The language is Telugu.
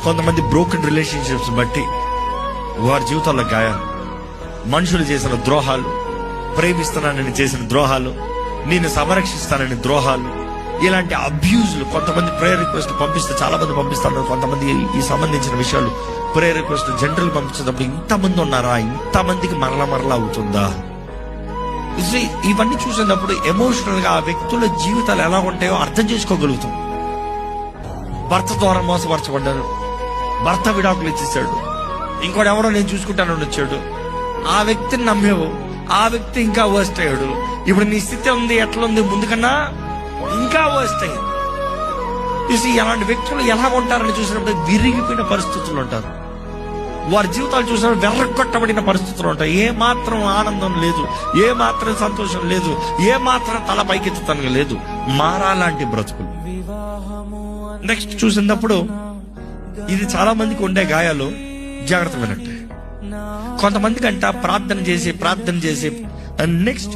కొంతమంది బ్రోకెన్ రిలేషన్షిప్స్ బట్టి వారి జీవితాల్లో గాయాలు, మనుషులు చేసిన ద్రోహాలు, ప్రేమిస్తున్నానని చేసిన ద్రోహాలు, నేను సంరక్షిస్తానని ద్రోహాలు, ఇలాంటి అబ్యూజ్లు. కొంతమంది ప్రేయర్ రిక్వెస్ట్ పంపిస్తే, చాలా మంది పంపిస్తున్నారు, కొంతమంది ఈ సంబంధించిన విషయాలు ప్రేయర్ రిక్వెస్ట్ జనరల్ పంపించేటప్పుడు ఇంతమంది ఉన్నారా, ఇంతమందికి మరలా అవుతుందా? ఇవన్నీ చూసినప్పుడు ఎమోషనల్ గా ఆ వ్యక్తుల జీవితాలు ఎలా ఉంటాయో అర్థం చేసుకోగలుగుతాం. భర్త ద్వారా మోసపరచబడ్డారు, భర్త విడాకులు ఇచ్చేసాడు, ఇంకోటి ఎవరో నేను చూసుకుంటానని వచ్చాడు, ఆ వ్యక్తిని నమ్మేవు, ఆ వ్యక్తి ఇంకా వర్స్ట్ అయ్యాడు. ఇప్పుడు నీ స్థితి ఉంది ఎట్లుంది, ముందు కన్నా ఇంకా వర్స్ట్ అయ్యింది. చూసి అలాంటి వ్యక్తులు ఎలా ఉంటారని చూసినప్పుడు విరిగిపోయిన పరిస్థితులు ఉంటారు. వారి జీవితాలు చూసినప్పుడు వెర్రగొట్టబడిన పరిస్థితులు ఉంటాయి. ఏ మాత్రం ఆనందం లేదు, ఏ మాత్రం సంతోషం లేదు, ఏ మాత్రం తల పైకెత్తుతానికి లేదు. మారాలాంటి బ్రతుకులు. నెక్స్ట్ చూసినప్పుడు ఇది చాలా మందికి ఉండే గాయాలు జాగ్రత్త వినట్టే. కొంతమందికి అంట ప్రార్థన చేసి నెక్స్ట్